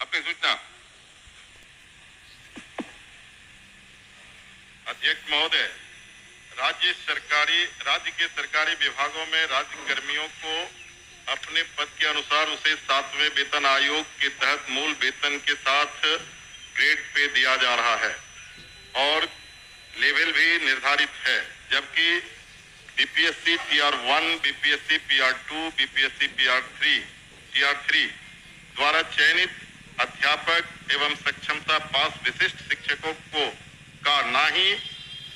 आपकी सूचना। अध्यक्ष महोदय, राज्य के सरकारी विभागों में राज्य कर्मियों को अपने पद के अनुसार उसे 7वें वेतन आयोग के तहत मूल वेतन के साथ ग्रेड पे दिया जा रहा है और लेवल भी निर्धारित है, जबकि बीपीएससी टीआर1, बीपीएससी पीआर2, बीपीएससी टीआर3 द्वारा चयनित अध्यापक एवं सक्षमता पास विशिष्ट शिक्षकों को का ना ही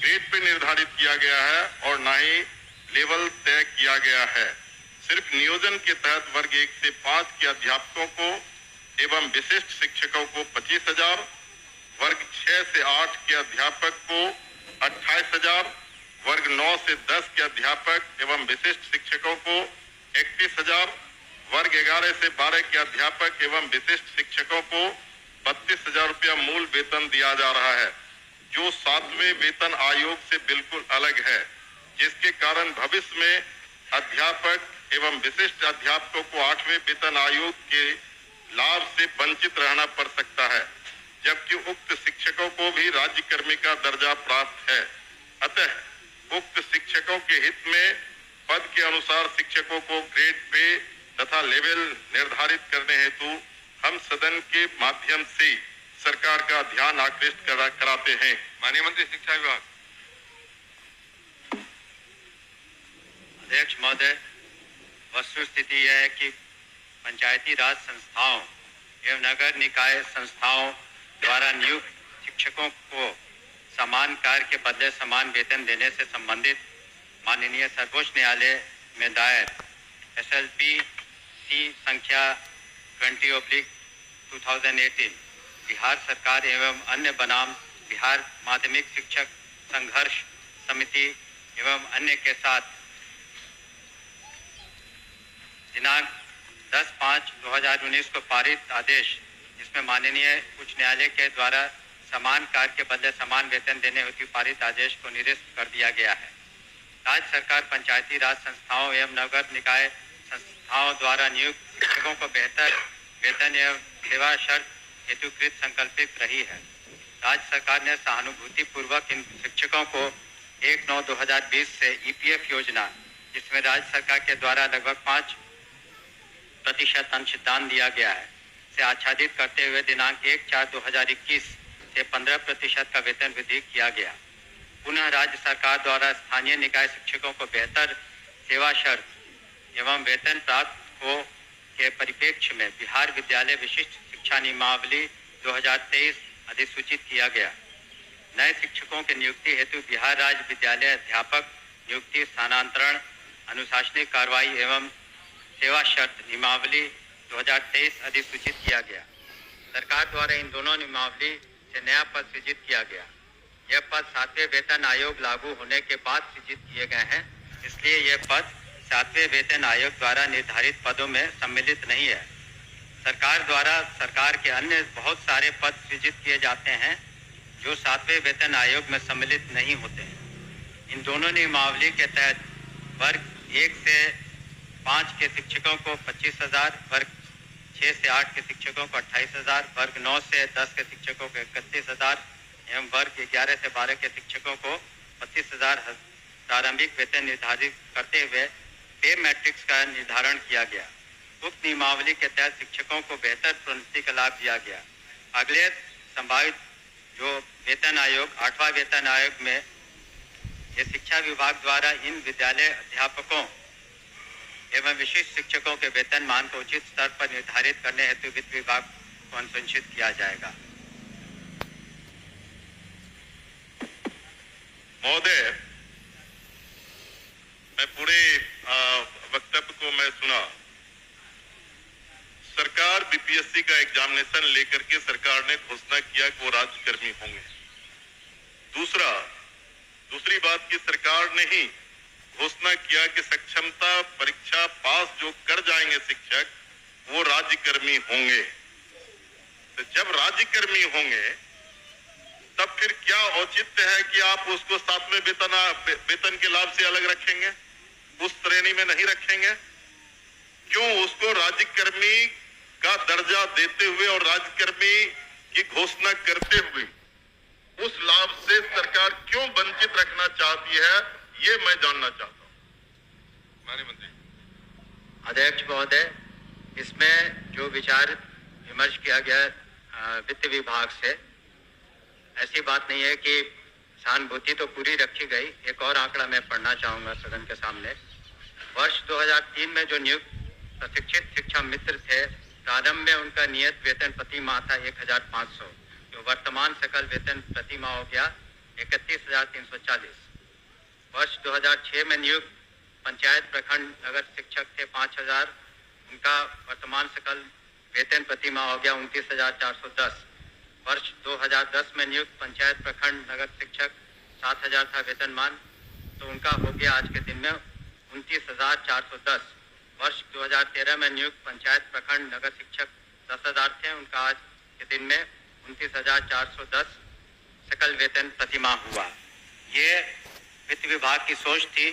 ग्रेड पे निर्धारित किया गया है और ना ही लेवल तय किया गया है। सिर्फ नियोजन के तहत वर्ग 1 से 5 के अध्यापकों को एवं विशिष्ट शिक्षकों को 25,000, वर्ग 6 से 8 के अध्यापक को 28,000, वर्ग 9 से 10 के अध्यापक एवं विशिष्ट शिक्षकों को 31,000, वर्ग 11 से 12 के अध्यापक एवं विशिष्ट शिक्षकों को 32,000 रुपया मूल वेतन दिया जा रहा है, जो 7वें वेतन आयोग से बिल्कुल अलग है, जिसके कारण भविष्य में अध्यापक एवं विशिष्ट अध्यापकों को 8वें वेतन आयोग के लाभ से वंचित रहना पड़ सकता है, जबकि उक्त शिक्षकों को भी राज्य कर्मी का दर्जा प्राप्त है। अतः उक्त शिक्षकों के हित में पद के अनुसार शिक्षकों को ग्रेड पे तथा लेवल निर्धारित करने हेतु हम सदन के माध्यम से सरकार का ध्यान आकृष्ट कराते हैं। माननीय मंत्री शिक्षा विभाग। अध्यक्ष महोदय, वस्तु स्थिति यह है कि पंचायती राज संस्थाओं एवं नगर निकाय संस्थाओं द्वारा नियुक्त शिक्षकों को समान कार्य के बदले समान वेतन देने से संबंधित माननीय सर्वोच्च न्यायालय में दायर SLP संख्या 20/2018 बिहार सरकार एवं अन्य बनाम बिहार माध्यमिक शिक्षक संघर्ष समिति एवं अन्य के साथ दिनांक 10/5/2019 को पारित आदेश, जिसमें माननीय उच्च न्यायालय के द्वारा समान कार्य के बदले समान वेतन देने हेतु पारित आदेश को निरस्त कर दिया गया है। राज्य सरकार पंचायती राज संस्थाओं एवं नगर निकाय संस्थाओं द्वारा नियुक्त शिक्षकों को बेहतर वेतन एवं सेवा शर्त हेतुकृत संकल्पित रही है। राज्य सरकार ने सहानुभूति पूर्वक इन शिक्षकों को 1/9/2020 से EPF योजना, जिसमें राज्य सरकार के द्वारा लगभग 5% अंशदान दिया गया है, से आच्छादित करते हुए दिनांक 1/4/2021 से 15% का वेतन वृद्धि किया गया। पुनः राज्य सरकार द्वारा स्थानीय निकाय शिक्षकों को बेहतर सेवा शर्त एवं वेतन प्राप्त हो के परिप्रेक्ष्य में बिहार विद्यालय विशिष्ट शिक्षा नियमावली 2023 अधिसूचित किया गया। नए शिक्षकों की नियुक्ति हेतु बिहार राज्य विद्यालय अध्यापक नियुक्ति, स्थानांतरण, अनुशासनिक कार्रवाई एवं सेवा शर्त नियमावली 2023 अधिसूचित किया गया। सरकार द्वारा इन दोनों नियमावली से नया पद सृजित किया गया। यह पद 7वें वेतन आयोग लागू होने के बाद सृजित किए गए हैं, इसलिए यह पद 7वें वेतन आयोग द्वारा निर्धारित पदों में सम्मिलित नहीं है। सरकार द्वारा सरकार के अन्य बहुत सारे पद सृजित किए जाते हैं जो 7वें वेतन आयोग में सम्मिलित नहीं होते हैं। इन दोनों नियमावली के तहत वर्ग 1 से 5 के शिक्षकों को 25,000, वर्ग 6 से 8 के शिक्षकों को 28,000, वर्ग 9 से 10 के शिक्षकों को 31,000 एवं वर्ग 11 से 12 के शिक्षकों को 25,000 प्रारंभिक वेतन निर्धारित करते हुए पे मैट्रिक्स का निर्धारण किया गया। उक्त नियमावली के तहत शिक्षकों को बेहतर प्रोन्नति का लाभ दिया गया। अगले संभावित जो वेतन आयोग 8वां वेतन आयोग में ये शिक्षा विभाग द्वारा इन विद्यालय अध्यापकों एवं विशिष्ट शिक्षकों के वेतन मान को उचित स्तर पर निर्धारित करने हेतु वित्त विभाग को अनुशंसित किया जाएगा। महोदय, मैं पूरे वक्तव्य को मैं सुना। सरकार बीपीएससी का एग्जामिनेशन लेकर के सरकार ने घोषणा किया कि वो राज्यकर्मी होंगे। दूसरी बात की सरकार ने ही घोषणा किया कि सक्षमता परीक्षा पास जो कर जाएंगे शिक्षक वो राज्यकर्मी होंगे। तो जब राज्यकर्मी होंगे तब फिर क्या औचित्य है कि आप उसको 7वें वेतन के लाभ से अलग रखेंगे, उस श्रेणी में नहीं रखेंगे? क्यों उसको राज्यकर्मी का दर्जा देते हुए और राज्यकर्मी की घोषणा करते हुए उस लाभ से सरकार क्यों वंचित रखना चाहती है, ये मैं जानना चाहता हूं। माननीय मंत्री। अध्यक्ष महोदय, इसमें जो विचार विमर्श किया गया वित्त विभाग से, ऐसी बात नहीं है कि सहानुभूति तो पूरी रखी गई। एक और आंकड़ा मैं पढ़ना चाहूंगा सदन के सामने। वर्ष 2003 में जो नियुक्त प्रशिक्षित शिक्षा मित्र थे, प्रारंभ में उनका नियत वेतन प्रति माह था 1500, जो वर्तमान सकल वेतन प्रति माह हो गया 31,340। वर्ष 2006 में नियुक्त पंचायत प्रखंड नगर शिक्षक थे 5000, उनका वर्तमान सकल वेतन प्रति माह हो गया 29,410। वर्ष 2010 में नियुक्त पंचायत प्रखंड नगर शिक्षक 7000 था वेतनमान, तो उनका हो गया आज के दिन में 29,410। वर्ष 2013 में नियुक्त पंचायत प्रखंड नगर शिक्षक 10,000 थे, उनका आज के दिन में 29,410 सकल वेतन प्रति माह हुआ। ये वित्त विभाग की सोच थी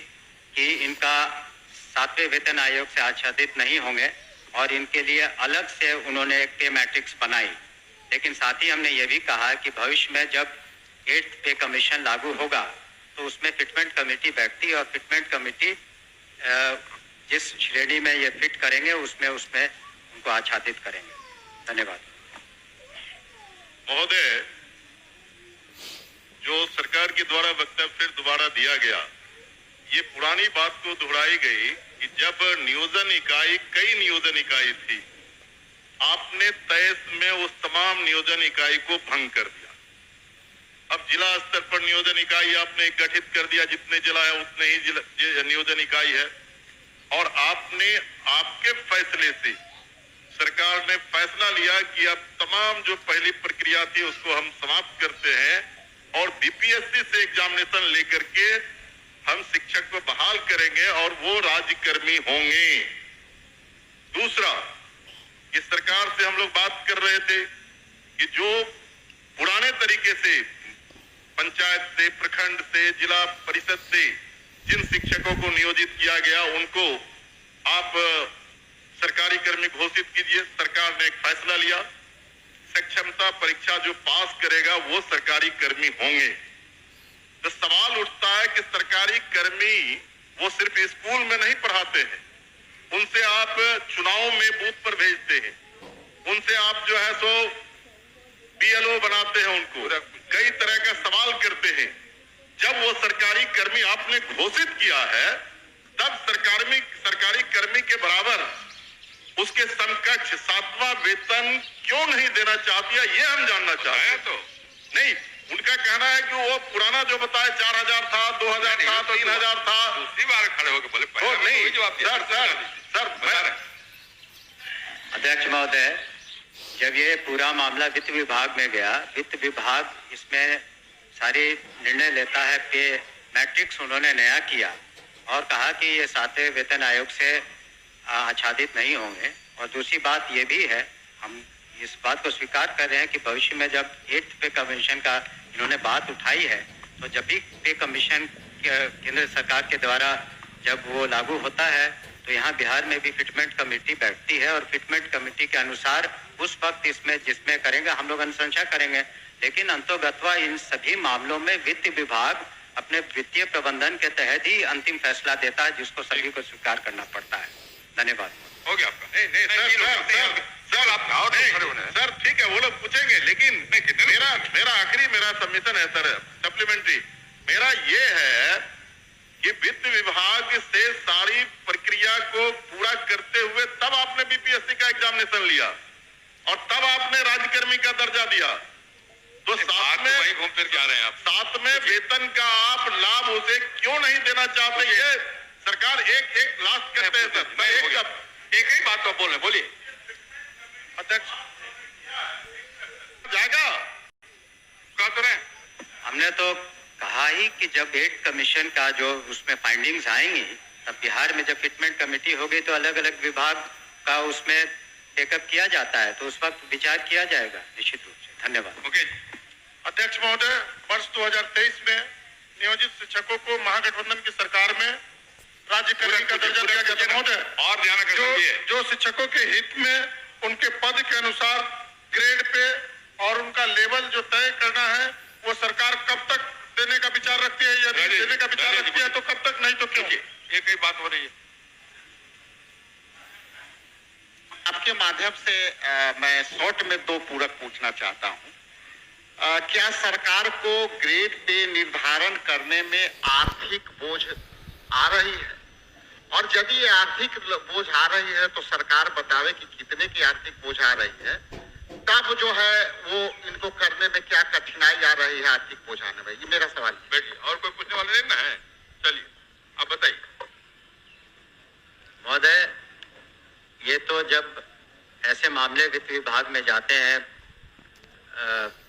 कि इनका 7वें वेतन आयोग से आच्छादित नहीं होंगे और इनके लिए अलग से उन्होंने एक पे मैट्रिक्स बनाई। लेकिन साथ ही हमने ये भी कहा कि भविष्य में जब 8th पे कमीशन लागू होगा तो उसमें फिटमेंट कमेटी बैठती और फिटमेंट कमेटी जिस श्रेणी में ये फिट करेंगे उसमें उनको आच्छादित करेंगे। धन्यवाद। महोदय, जो सरकार के द्वारा वक्तव्य फिर दोबारा दिया गया, ये पुरानी बात को दोहराई गई कि जब नियोजन इकाई, कई नियोजन इकाई थी, आपने तय में उस तमाम नियोजन इकाई को भंग कर दिया। अब जिला स्तर पर नियोजन इकाई आपने गठित कर दिया, जितने जिला है उतने ही नियोजन इकाई है, और आपने आपके फैसले से सरकार ने फैसला लिया कि अब तमाम जो पहली प्रक्रिया थी उसको हम समाप्त करते हैं और बीपीएससी से एग्जामिनेशन लेकर के हम शिक्षक को बहाल करेंगे और वो राज्यकर्मी होंगे। दूसरा, इस सरकार से हम लोग बात कर रहे थे कि जो पुराने तरीके से पंचायत से, प्रखंड से, जिला परिषद से जिन शिक्षकों को नियोजित किया गया उनको आप सरकारी कर्मी घोषित कीजिए। सरकार ने एक फैसला लिया, सक्षमता परीक्षा जो पास करेगा वो सरकारी कर्मी होंगे। तो सवाल उठता है कि सरकारी कर्मी वो सिर्फ स्कूल में नहीं पढ़ाते हैं, उनसे आप चुनाव में बूथ पर भेजते हैं, उनसे आप जो है सो बीएलओ बनाते हैं, उनको कई तरह का सवाल करते हैं। जब वो सरकारी कर्मी आपने घोषित किया है, तब सरकारी कर्मी के बराबर उसके समकक्ष 7वां वेतन क्यों नहीं देना चाहती है, ये हम जानना चाहते हैं। तो नहीं, उनका कहना है कि वो पुराना जो बताया 4000 था, 2000 था, 3000 था। दूसरी बार खड़े होकर बोले नहीं सर। अध्यक्ष महोदय, जब ये पूरा मामला वित्त विभाग में गया, वित्त विभाग इसमें सारी निर्णय लेता है। पे मैट्रिक्स उन्होंने नया किया और कहा कि ये 7वें वेतन आयोग से आच्छादित नहीं होंगे। और दूसरी बात ये भी है, हम इस बात को स्वीकार कर रहे हैं कि भविष्य में जब 8th पे कमीशन का इन्होंने बात उठाई है, तो जब भी पे कमीशन केंद्र सरकार के द्वारा जब वो लागू होता है तो यहाँ बिहार में भी फिटमेंट कमेटी बैठती है और फिटमेंट कमेटी के अनुसार उस वक्त इसमें जिसमें करेंगे हम लोग अनुशंसा करेंगे। लेकिन अंतोगत्वा इन सभी मामलों में वित्त विभाग अपने वित्तीय प्रबंधन के तहत ही अंतिम फैसला देता है, जिसको सभी को स्वीकार करना पड़ता है। धन्यवाद। हो गया आपका। सर ठीक है, वो लोग पूछेंगे, लेकिन मेरा आखिरी सबमिशन है सर, सप्लीमेंट्री मेरा ये है कि वित्त विभाग से सारी प्रक्रिया को पूरा करते हुए तब आपने बीपीएससी का एग्जामिनेशन लिया और तब आपने राज्यकर्मी का दर्जा दिया। तो साथ में वही घूम फिर के आ रहे हैं आप। 7वें वेतन का आप लाभ उसे क्यों नहीं देना चाहते? ये सरकार एक लास्ट करते हैं सर। मैं एक ही बात तो बोल रहे, बोलिए अध्यक्ष। जाएगा कह तो रहे, हमने तो कहा ही कि जब 8th कमीशन का जो उसमें फाइंडिंग्स आएंगी, तब बिहार में जब फिटमेंट कमेटी होगी तो अलग अलग विभाग का उसमें टेकअप किया जाता है, तो उस वक्त विचार किया जाएगा निश्चित रूप से। धन्यवाद। ओके अध्यक्ष महोदय, वर्ष 2023 में नियोजित शिक्षकों को महागठबंधन की सरकार में राज्यकर्मी का दर्जा दिया गया था महोदय। और ध्यान जो शिक्षकों के हित में उनके पद के अनुसार ग्रेड पे और उनका लेवल जो तय करना है वो सरकार कब तक देने का विचार रखती है? यदि देने का विचार रखती है तो कब तक, नहीं तो क्यों? एक ही बात हो रही है। आपके माध्यम से मैं शॉर्ट में 2 पूरक पूछना चाहता हूं। क्या सरकार को ग्रेड पे निर्धारण करने में आर्थिक बोझ आ रही है? और यदि ये आर्थिक बोझ आ रही है तो सरकार बतावे कि कितने की आर्थिक बोझ आ रही है, तब जो है वो इनको करने में क्या कठिनाई आ रही है आर्थिक बोझ आने में? ये मेरा सवाल है। बैठिए, और कोई पूछने वाले नहीं ना है? चलिए आप बताइए। महोदय, ये तो जब ऐसे मामले वित्त विभाग में जाते हैं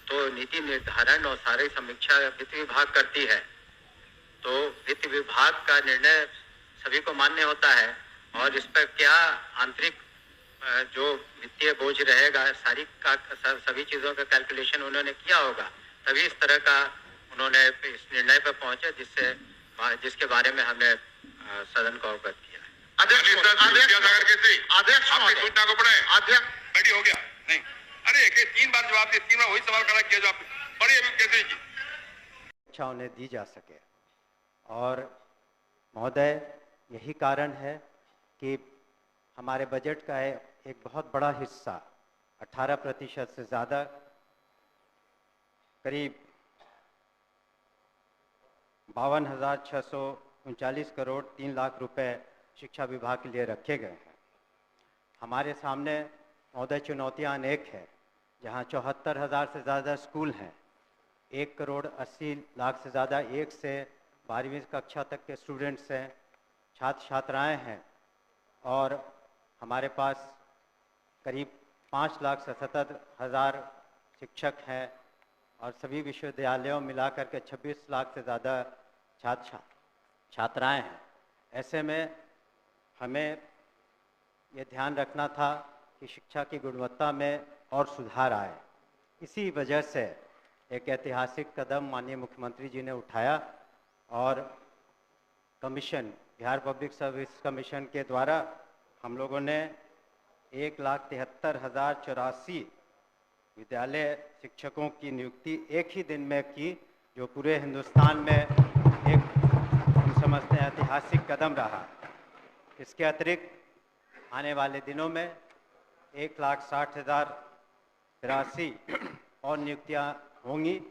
तो नीति निर्धारण और सारी समीक्षा वित्त विभाग करती है, तो वित्त विभाग का निर्णय सभी को मान्य होता है और इस पर क्या आंतरिक जो वित्तीय बोझ रहेगा सभी चीजों का कैलकुलेशन उन्होंने किया होगा, तभी इस तरह का उन्होंने इस निर्णय पर पहुंचे जिसके बारे में हमने सदन को अवगत किया। अध्यक्ष सूचना को पढ़े। अध्यक्ष बैठी हो गया नहीं? अरे एक 3 बार जवाब दिया, 3 बार वही सवाल खड़ा किया जो आप बड़ी अभी कैसे की शिक्षा उन्हें दी जा सके। और महोदय, यही कारण है कि हमारे बजट का एक बहुत बड़ा हिस्सा 18% से ज़्यादा, करीब 52,639 करोड़ 3 लाख रुपए शिक्षा विभाग के लिए रखे गए हैं। हमारे सामने महोदय चुनौतियां अनेक है, जहां 74,000 से ज़्यादा स्कूल हैं, 1 करोड़ 80 लाख से ज़्यादा 1 से 12वीं कक्षा तक के स्टूडेंट्स हैं, छात्र छात्राएं हैं, और हमारे पास करीब 5,77,000 शिक्षक हैं और सभी विश्वविद्यालयों मिलाकर के 26 लाख से ज़्यादा छात्र छात्राएं हैं। ऐसे में हमें ये ध्यान रखना था कि शिक्षा की गुणवत्ता में और सुधार आए। इसी वजह से एक ऐतिहासिक कदम माननीय मुख्यमंत्री जी ने उठाया और commission, Bihar public service commission के द्वारा हम लोगों ने 1,73,084 विद्यालय शिक्षकों की नियुक्ति एक ही दिन में की, जो पूरे हिंदुस्तान में एक हम समझते हैं ऐतिहासिक कदम रहा। इसके अतिरिक्त आने वाले दिनों में 1,60,083 और नियुक्तियां होंगी,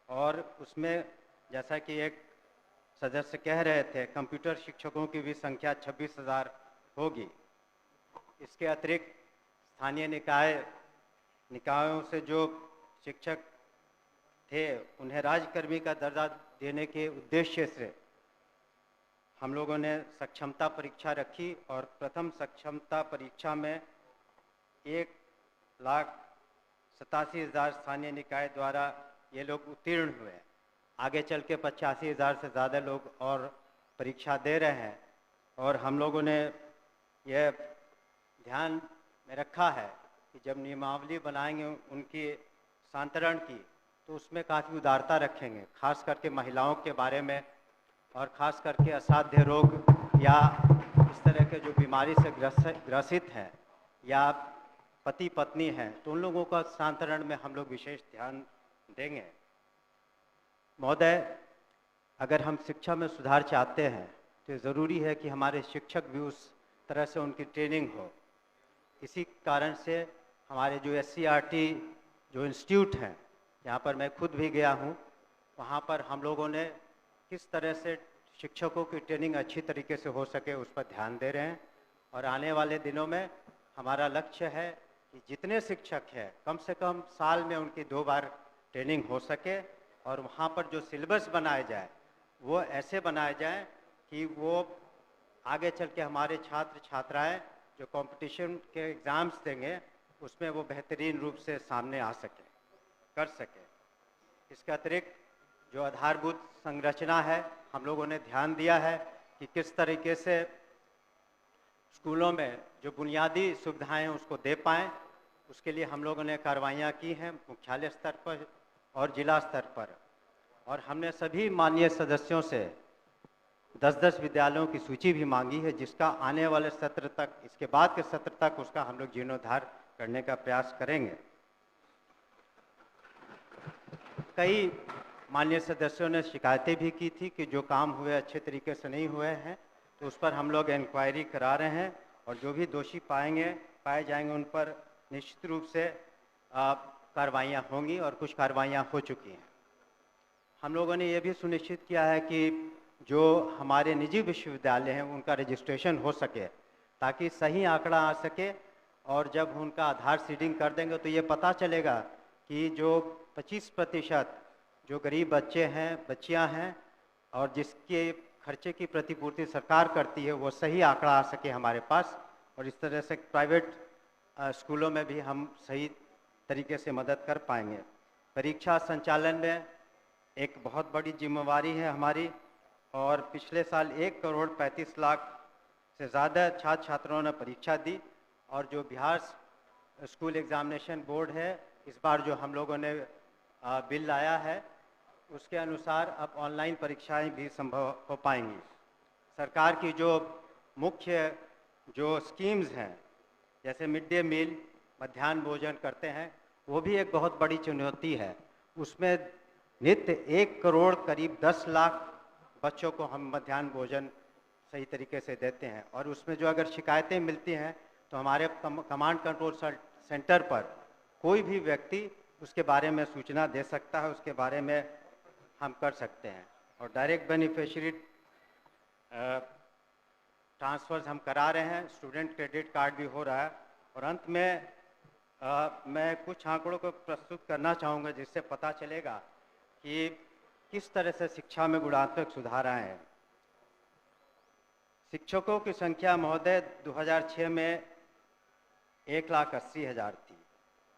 और उसमें जैसा कि एक सदस्य कह रहे थे, कंप्यूटर शिक्षकों की भी संख्या 26,000 होगी। इसके अतिरिक्त स्थानीय निकायों से जो शिक्षक थे उन्हें राज्यकर्मी का दर्जा देने के उद्देश्य से हम लोगों ने सक्षमता परीक्षा रखी, और प्रथम सक्षमता परीक्षा में 1,87,000 स्थानीय निकाय द्वारा ये लोग उत्तीर्ण हुए। आगे चल के 85,000 से ज़्यादा लोग और परीक्षा दे रहे हैं, और हम लोगों ने यह ध्यान में रखा है कि जब नियमावली बनाएंगे उनकी सांतरण की, तो उसमें काफ़ी उदारता रखेंगे, खास करके महिलाओं के बारे में, और ख़ास करके असाध्य रोग या इस तरह के जो बीमारी से ग्रसित हैं या पति पत्नी हैं, तो उन लोगों का सांतरण में हम लोग विशेष ध्यान देंगे। महोदय, अगर हम शिक्षा में सुधार चाहते हैं तो ज़रूरी है कि हमारे शिक्षक भी उस तरह से उनकी ट्रेनिंग हो। इसी कारण से हमारे जो SCRT जो इंस्टीट्यूट हैं, यहाँ पर मैं खुद भी गया हूँ, वहाँ पर हम लोगों ने किस तरह से शिक्षकों की ट्रेनिंग अच्छी तरीके से हो सके उस पर ध्यान दे रहे हैं। और आने वाले दिनों में हमारा लक्ष्य है कि जितने शिक्षक हैं कम से कम साल में उनकी 2 बार ट्रेनिंग हो सके, और वहाँ पर जो सिलेबस बनाए जाए वो ऐसे बनाए जाए कि वो आगे चल के हमारे छात्र छात्राएं जो कंपटीशन के एग्ज़ाम्स देंगे उसमें वो बेहतरीन रूप से सामने आ सके, कर सके। इसके अतिरिक्त जो आधारभूत संरचना है, हम लोगों ने ध्यान दिया है कि किस तरीके से स्कूलों में जो बुनियादी सुविधाएं हैं उसको दे पाएँ। उसके लिए हम लोगों ने कार्रवाइयाँ की हैं मुख्यालय स्तर पर और जिला स्तर पर, और हमने सभी माननीय सदस्यों से 10-10 विद्यालयों की सूची भी मांगी है, जिसका आने वाले सत्र तक, इसके बाद के सत्र तक उसका हम लोग जीर्णोद्धार करने का प्रयास करेंगे। कई माननीय सदस्यों ने शिकायतें भी की थी कि जो काम हुए अच्छे तरीके से नहीं हुए हैं, तो उस पर हम लोग इंक्वायरी करा रहे हैं और जो भी दोषी पाए जाएंगे उन पर निश्चित रूप से कार्रवाइयाँ होंगी और कुछ कार्रवाइयाँ हो चुकी हैं। हम लोगों ने ये भी सुनिश्चित किया है कि जो हमारे निजी विश्वविद्यालय हैं उनका रजिस्ट्रेशन हो सके, ताकि सही आंकड़ा आ सके, और जब उनका आधार सीडिंग कर देंगे तो ये पता चलेगा कि जो 25% जो गरीब बच्चे हैं, बच्चियां हैं और जिसके खर्चे की प्रतिपूर्ति सरकार करती है, वो सही आंकड़ा आ सके हमारे पास, और इस तरह से प्राइवेट स्कूलों में भी हम सही तरीके से मदद कर पाएंगे। परीक्षा संचालन में एक बहुत बड़ी जिम्मेवारी है हमारी, और पिछले साल 1,35,00,000 से ज़्यादा छात्र छात्राओं ने परीक्षा दी, और जो बिहार स्कूल एग्जामिनेशन बोर्ड है, इस बार जो हम लोगों ने बिल लाया है, उसके अनुसार अब ऑनलाइन परीक्षाएं भी संभव हो पाएंगी। सरकार की जो मुख्य जो स्कीम्स हैं, जैसे मिड डे मील, मध्याह्न भोजन करते हैं, वो भी एक बहुत बड़ी चुनौती है। उसमें नित्य 1 करोड़ करीब 10 लाख बच्चों को हम मध्याह्न भोजन सही तरीके से देते हैं, और उसमें जो अगर शिकायतें मिलती हैं तो हमारे कमांड कंट्रोल सेंटर पर कोई भी व्यक्ति उसके बारे में सूचना दे सकता है, उसके बारे में हम कर सकते हैं। और डायरेक्ट बेनिफिशियरी ट्रांसफर्स हम करा रहे हैं, स्टूडेंट क्रेडिट कार्ड भी हो रहा है। और अंत में मैं कुछ आंकड़ों को प्रस्तुत करना चाहूँगा जिससे पता चलेगा कि किस तरह से शिक्षा में गुणात्मक सुधार आए हैं। शिक्षकों की संख्या महोदय 2006 में 1,80,000 थी,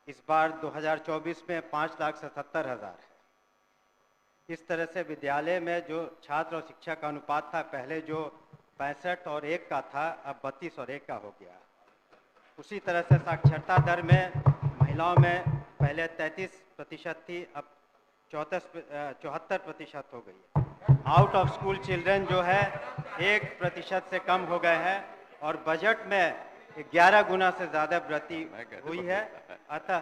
इस बार 2024 में 5,77,000 है। इस तरह से विद्यालय में जो छात्र और शिक्षक का अनुपात था, पहले जो 65 और 1 का था, अब 32 और 1 का हो गया। उसी तरह से साक्षरता दर में महिलाओं में पहले 33% थी, अब 74% हो गई है। आउट ऑफ स्कूल चिल्ड्रन जो है 1% से कम हो गए हैं, और बजट में 11 गुना से ज़्यादा वृद्धि हुई है। अतः